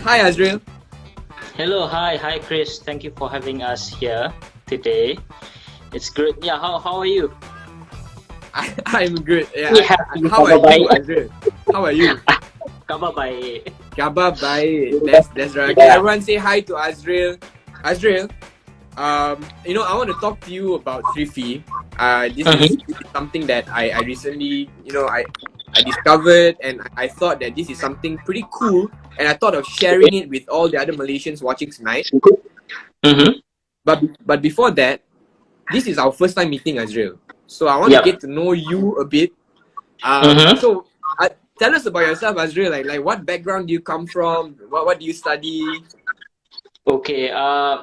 Hi, Azril. Hello, hi Chris. Thank you for having us here today. It's good. Yeah, how are you? I'm good. Really happy. How are Khabar you, Baik. Azril? How are you? Khabar Baik. Khabar Baik. That's right. Okay, Yeah. everyone say hi to Azril. Azril, I want to talk to you about Thriffy. This is something that I recently, I discovered, and I thought that this is something pretty cool, and I thought of sharing it with all the other Malaysians watching tonight. Mm-hmm. But before that, this is our first time meeting, Azril. So I want to Yep. get to know you a bit. Mm-hmm. So tell us about yourself, Azril. Like what background do you come from? What do you study? Okay.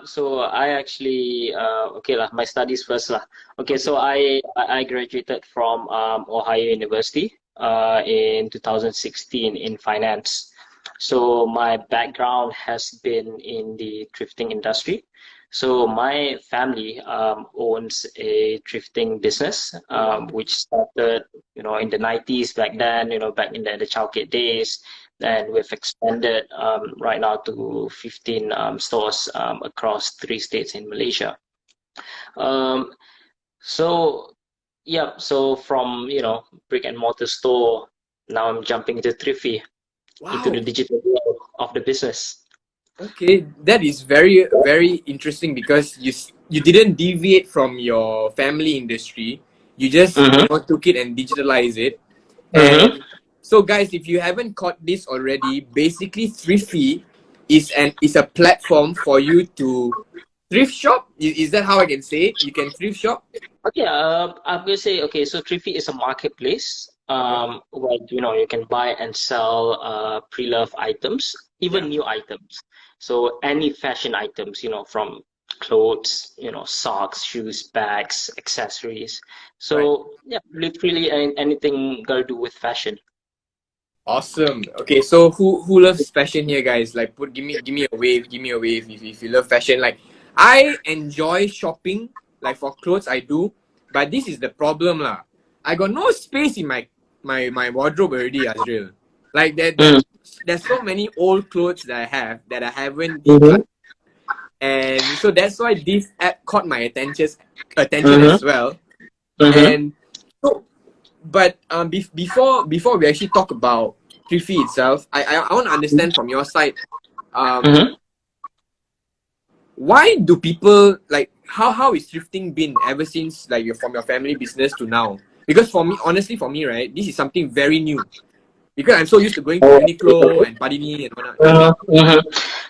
So I actually okay lah. My studies first lah. Okay. Okay. So I graduated from Ohio University in 2016 in finance. So my background has been in the thrifting industry. So my family owns a thrifting business, Wow. which started, in the 90s back then, back in the childcare days. And we've expanded right now to 15 stores across 3 states in Malaysia. Um, so, yeah, so from, brick and mortar store, now I'm jumping into Trifi, into the Wow. digital world of the business. Okay, that is very very interesting because you didn't deviate from your family industry. You just Mm-hmm. took it and digitalize it. Mm-hmm. And so, guys, if you haven't caught this already, basically Thriffy is a platform for you to thrift shop. Is that how I can say it? You can thrift shop. Okay, I'm gonna say okay. So Trifi is a marketplace, Okay. where you can buy and sell pre-loved items, Yeah. even new items. So any fashion items, from clothes, socks, shoes, bags, accessories. Right. So yeah, literally anything got to do with fashion. Awesome. Okay, so who loves fashion here, guys? Like, give me a wave, give me a wave if you love fashion. Like, I enjoy shopping. Like for clothes, I do, but this is the problem, lah. I got no space in my wardrobe already, Azril. Like Mm. there's so many old clothes that I have that I haven't Mm-hmm. decluttered, and so that's why this app caught my attention Mm-hmm. as well. Mm-hmm. And so, but before we actually talk about Trifi itself, I want to understand from your side, um, Mm-hmm. why do people like how is thrifting been ever since like from your family business to now? Because for me, honestly, for me, right, this is something very new. Because I'm so used to going to Uniqlo and Padini and whatnot. Yeah, Mhm, mhm.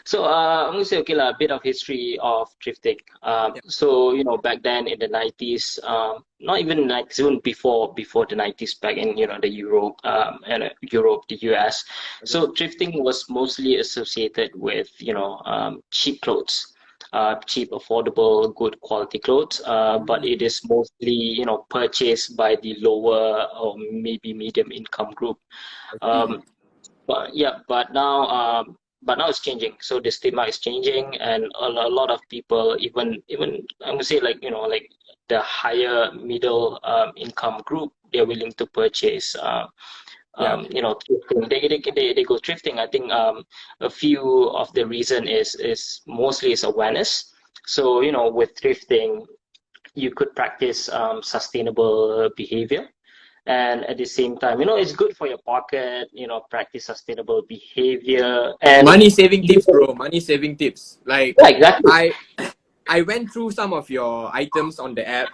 So I'm gonna say okay lah, a bit of history of thrifting. yeah, So back then in the 90s, not even 90s, even before the 90s, back in the Europe and Europe, the US. okay, So thrifting was mostly associated with cheap clothes. Cheap, affordable, good quality clothes, but it is mostly purchased by the lower or maybe medium income group. I see. Um, but yeah, but now it's changing. So the stigma is changing, and a lot of people, even I'm gonna say like like the higher middle income group, they're willing to purchase. Yeah, Thrifting. They go thrifting. I think a few of the reason is mostly is awareness. So with thrifting, you could practice sustainable behavior, and at the same time it's good for your pocket, practice sustainable behavior, and money saving you tips, bro. Money saving tips. Like, yeah, exactly. I I went through some of your items on the app,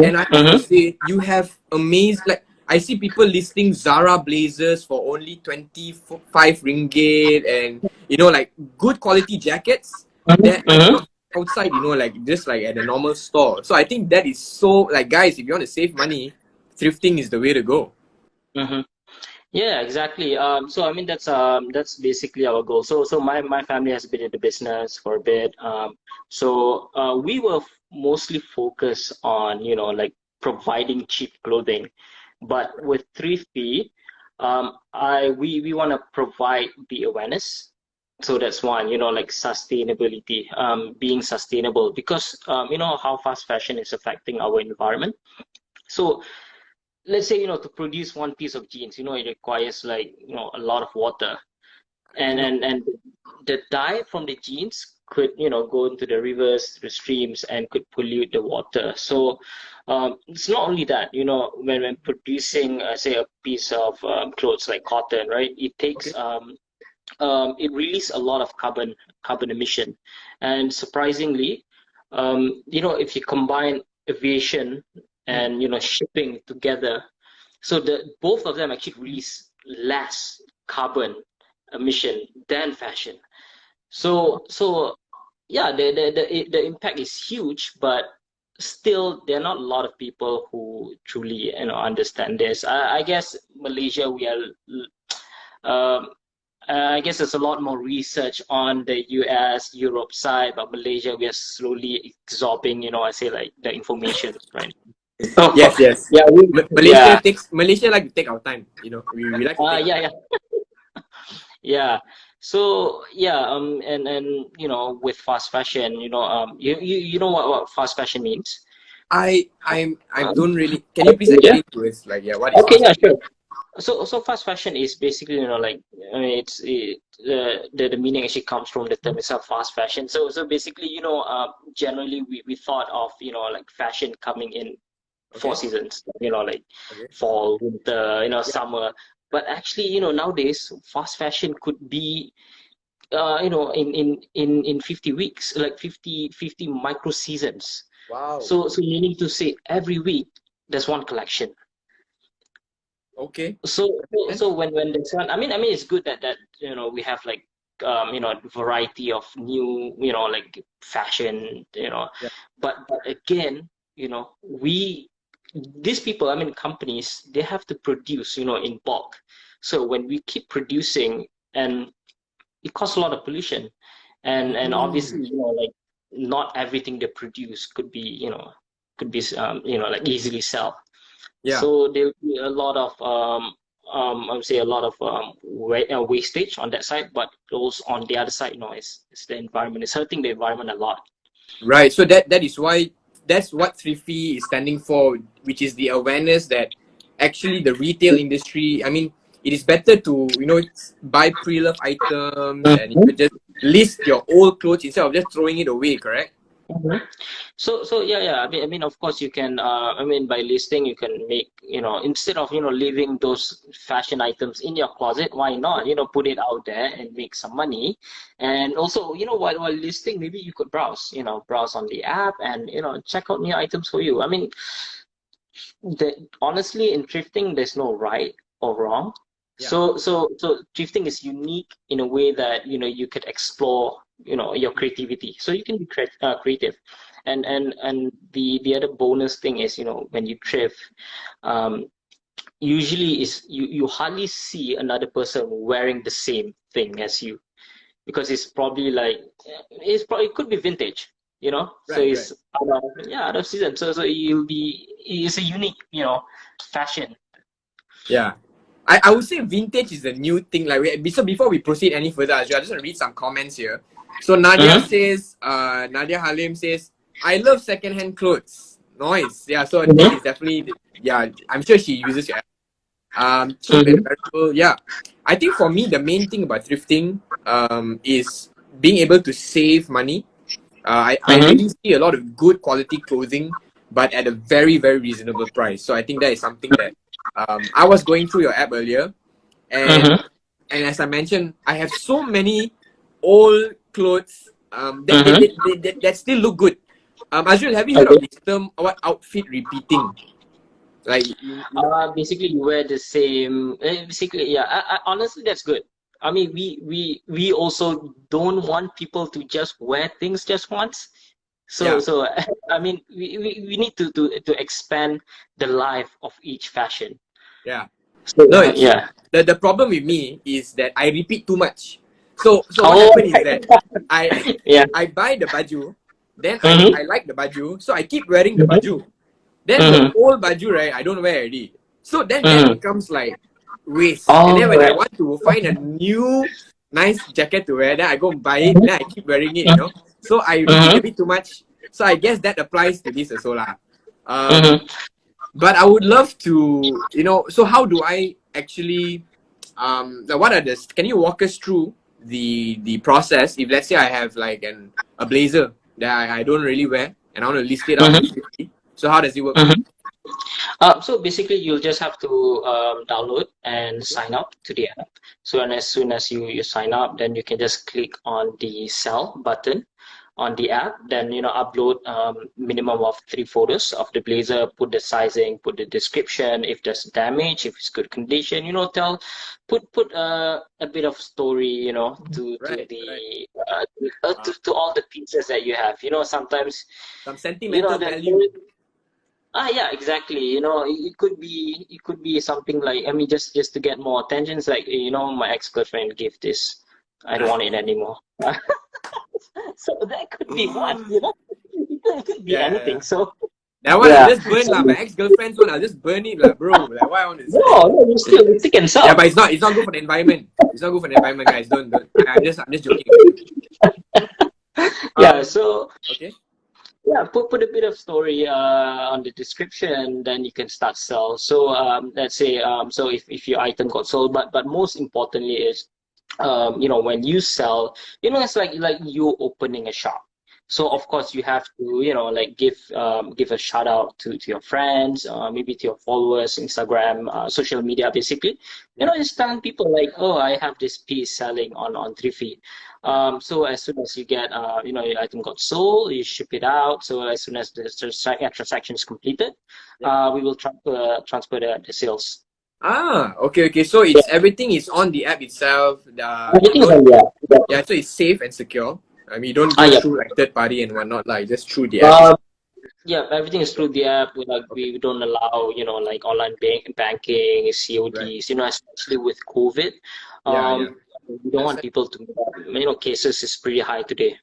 and I have to Mm-hmm. say you have amazed. Like I see people listing Zara blazers for only 25 ringgit, and like good quality jackets that I Mm-hmm. cannot find outside. Like just like at a normal store. So I think that is so like guys, if you want to save money, thrifting is the way to go. Mm-hmm. Yeah, exactly. So I mean that's basically our goal. So my family has been in the business for a bit. So we were mostly focused on like providing cheap clothing, but with Thrifty, I we want to provide the awareness. So that's one, like sustainability, being sustainable, because how fast fashion is affecting our environment. So let's say to produce one piece of jeans, it requires like a lot of water. and No. the dye from the jeans could, go into the rivers, the streams, and could pollute the water. So it's not only that, when producing, say, a piece of clothes like cotton, right? It takes Okay. it releases a lot of carbon emission, and surprisingly, if you combine aviation Hmm. and shipping together, so the both of them actually release less carbon emission than fashion. So yeah, the impact is huge, but still there are not a lot of people who truly understand this. I guess Malaysia, we are I guess there's a lot more research on the US, Europe side, but Malaysia, we are slowly absorbing, I say, like, the information, right? So Yes, yes. yeah, yeah, Malaysia like to take our time. We like to take our yeah, time. yeah, yeah. So yeah, and with fast fashion, you know what fast fashion means? I don't really. Can you please Yeah. explain to us, like, yeah, what is Okay, fast yeah, fashion? sure. So fast fashion is basically, like, I mean, the meaning actually comes from the term itself, fast fashion. So basically, generally we thought of, like, fashion coming in four Okay. seasons, like Okay. fall, winter, Yeah. summer. But actually, nowadays fast fashion could be, in 50 weeks, like fifty micro seasons. Wow. So meaning to say every week there's one collection. Okay. So Understand? when there's one, I mean, it's good that we have, like, variety of new, like, fashion, Yeah. but again, we these people, I mean, companies, they have to produce, in bulk. So when we keep producing, and it causes a lot of pollution, and Mm. obviously, like, not everything they produce could be like, easily sell. Yeah. So there'll be a lot of I would say a lot of wastage on that side, but also on the other side, it's the environment. It's hurting the environment a lot. Right. So that is why that's what Thriffy is standing for, which is the awareness that actually the retail industry. I mean, it is better to buy pre-loved items and Mhm. just list your old clothes instead of just throwing it away. Correct? Mhm. So yeah, yeah. I mean, of course, you can. I mean, by listing, you can make, instead of leaving those fashion items in your closet, why not put it out there and make some money? And also, while listing, maybe you could browse on the app and check out new items for you. I mean, honestly, in thrifting, there's no right or wrong. Yeah. So thrifting is unique in a way that you could explore your creativity. So you can be creative, and the other bonus thing is, when you thrift, um, usually is you hardly see another person wearing the same thing as you, because it's probably like, it could be vintage, so Right. Right. it's out of season. So it's a unique, fashion. Yeah. I would say vintage is a new thing. Like so before we proceed any further, I just want to read some comments here. So Mm-hmm. Nadia Halim says, I love secondhand clothes. Nice. Yeah, so that is Mm-hmm. definitely, yeah, I'm sure she uses your app. Cheap and Mm-hmm. variable. Yeah. I think for me, the main thing about thrifting is being able to save money. I Mm-hmm. really see a lot of good quality clothing, but at a very, very reasonable price. So I think that is something that I was going through your app earlier, and Mm-hmm. as I mentioned, I have so many old clothes Mm-hmm. that still look good. Azril, have you heard of Okay. this term, what outfit repeating? Like you know, Basically, you wear the same. Basically, yeah. Honestly, that's good. I mean, we also don't want people to just wear things just once. So yeah, so I mean, we need to expand the life of each fashion. yeah. So No, it's yeah. the problem with me is that I repeat too much. So what Oh, happened is that I yeah. I buy the baju, then I Mm-hmm. like the baju, so I keep wearing the Mm-hmm. baju. Then the Mm-hmm. old baju, right, I don't wear already. So then that Mm-hmm. becomes like waste. And All then when I right. want to find a new nice jacket to wear, then I go and buy it, then I Mm-hmm. keep wearing it. So I repeat a Mm-hmm. bit too much. So I guess that applies to this as well. Lah. Um, Mm-hmm. but I would love to, so how do I actually, like what are the, can you walk us through the process. If let's say I have like a blazer that I don't really wear and I want to list it out on Mm-hmm. Thrifty, so how does it work? Mm-hmm. So basically, you'll just have to download and Okay. sign up to the app. So, and as soon as you sign up, then you can just click on the sell button on the app. Then upload minimum of 3 photos of the blazer. Put the sizing, put the description. If there's damage, if it's good condition, put a bit of story, to Right, right. the Uh, to all the pieces that you have. Sometimes some sentimental there value. yeah, exactly. It could be something like, I mean, just to get more attention. It's like, my ex-girlfriend gave this. I don't want it anymore. So that could be one, it could be Yeah, yeah, anything. yeah. So That one I'll yeah. just burn So lah. My ex-girlfriend's one I'll just burn it lah, bro. Like why I want to say? no, no, you still can Yeah, sell. but it's not good for the environment. It's not good for the environment, guys. Don't. I'm just joking. I'm just joking. Yeah. Um. So Okay. yeah, put a bit of story on the description, then you can start sell. So let's say so if your item got sold, but most importantly is when you sell, it's like you opening a shop. So of course you have to like give a shout out to your friends, maybe to your followers, Instagram, social media, basically. Yeah. Just telling people like, oh, I have this piece selling on Thriffy. Yeah. So as soon as you get your item got sold, you ship it out. So as soon as the transaction is completed, Yeah. we will transfer the sales. Okay. Okay. So Yeah, it's everything is on the app itself. You everything is don't. on there. Yeah. So it's safe and secure. I mean, you don't Ah, go yeah. through like third party and whatnot. Like just through the app Um, itself. Yeah, everything is through the app. Okay. We don't allow, like online banking, Right. CODs, especially with COVID. Yeah. Yeah. We don't want Understand. people to, cases is pretty high today.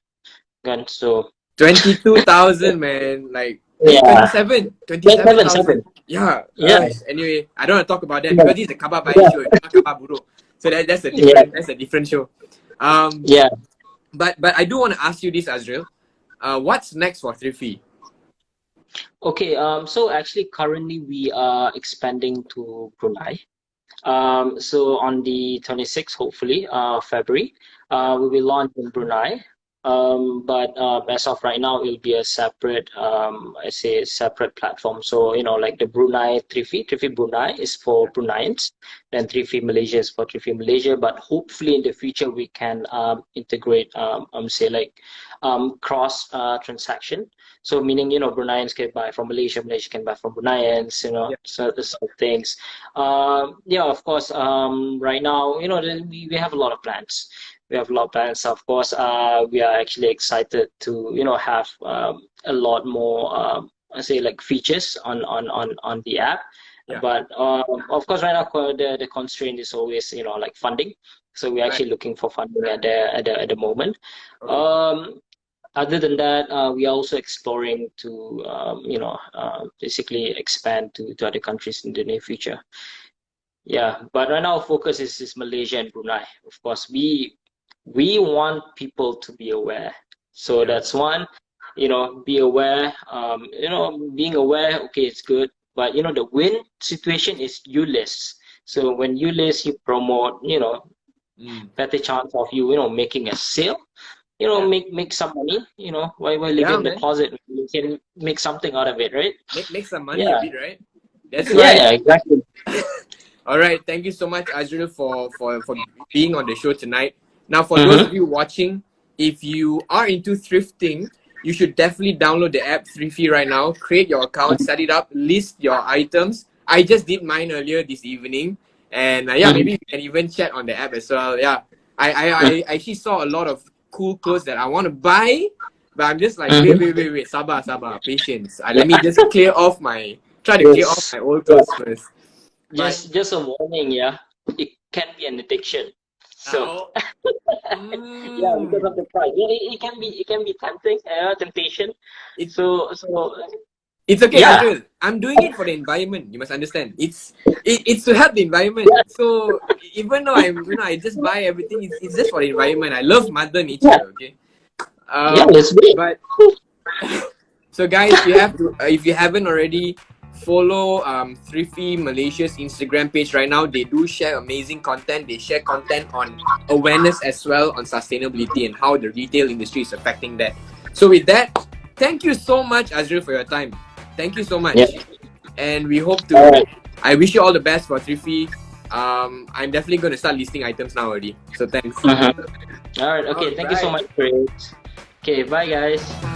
And so, 22,000, man. Like, yeah, 27, seven, 27,000. seven. Yeah. Yeah, Anyway, I don't want to talk about that yeah, because this is a Khabar Baik show. It's not Khabar Buruk. So yeah, that's a different show. Um, yeah. but I do want to ask you this, Azril. What's next for Thriffy? Okay, so actually currently we are expanding to Brunei. So on the 26th, hopefully, February, we will launch in Brunei. But as of right now, it'll be a separate, I say separate platform. So, like the Brunei Thriffy Brunei is for Bruneians, then Thriffy Malaysia is for Thriffy Malaysia. But hopefully in the future, we can integrate, say like cross transaction. So meaning, Bruneians can buy from Malaysia, Malaysia can buy from Bruneians, Yeah. so this sort of things. Yeah, of course. Right now, we have a lot of plans. We have a lot of plans. Of course, we are actually excited to, have a lot more, I say like features on the app. Yeah. But of course, right now the constraint is always, like funding. So we're Right. actually looking for funding at the moment. Okay. Um, Other than that, we are also exploring to, basically expand to other countries in the near future. Yeah, but right now focus is Malaysia and Brunei. Of course, we want people to be aware. So Yeah. that's one, be aware. Being aware, okay, it's good, but the win situation is you list. So when you list, you promote, Mm. better chance of you, making a sale. Yeah. Make some money. While living Yeah, in the man. closet, you can make something out of it, right? Make some money a Yeah, bit, right? That's yeah, right. yeah, exactly. All right. Thank you so much, Azril, for being on the show tonight. Now, for those of Mm-hmm. you watching, if you are into thrifting, you should definitely download the app Thriffy right now. Create your account, set it up, list your items. I just did mine earlier this evening, and yeah, Mm-hmm. maybe you can even chat on the app as well. Yeah, I actually saw a lot of cool clothes that I want to buy, but I'm just like, Mm-hmm. wait, sabar, patience. Let me Yeah. just try to clear off Yes. my old Yeah. clothes first. But Just a warning, yeah. It can be an addiction. So oh, yeah, because mm, of the price. Yeah, it can be tempting, temptation. it So it's okay, yeah. Azril. I'm doing it for the environment. You must understand. It's to help the environment. Yeah. So even though I just buy everything, it's just for the environment. I love Mother Yeah. Nature. Okay. Yeah, Um, let's do it. but so guys, you have to if you haven't already, follow Thrifty Malaysia's Instagram page right now. They do share amazing content. They share content on awareness as well on sustainability and how the retail industry is affecting that. So with that, thank you so much, Azril, for your time. Thank you so much. Yeah. And we hope to. All right. I wish you all the best for Thriffy. I'm definitely going to start listing items now already. So thanks. All right. Okay. All Thank you so right. much, Chris. Okay. Bye, guys.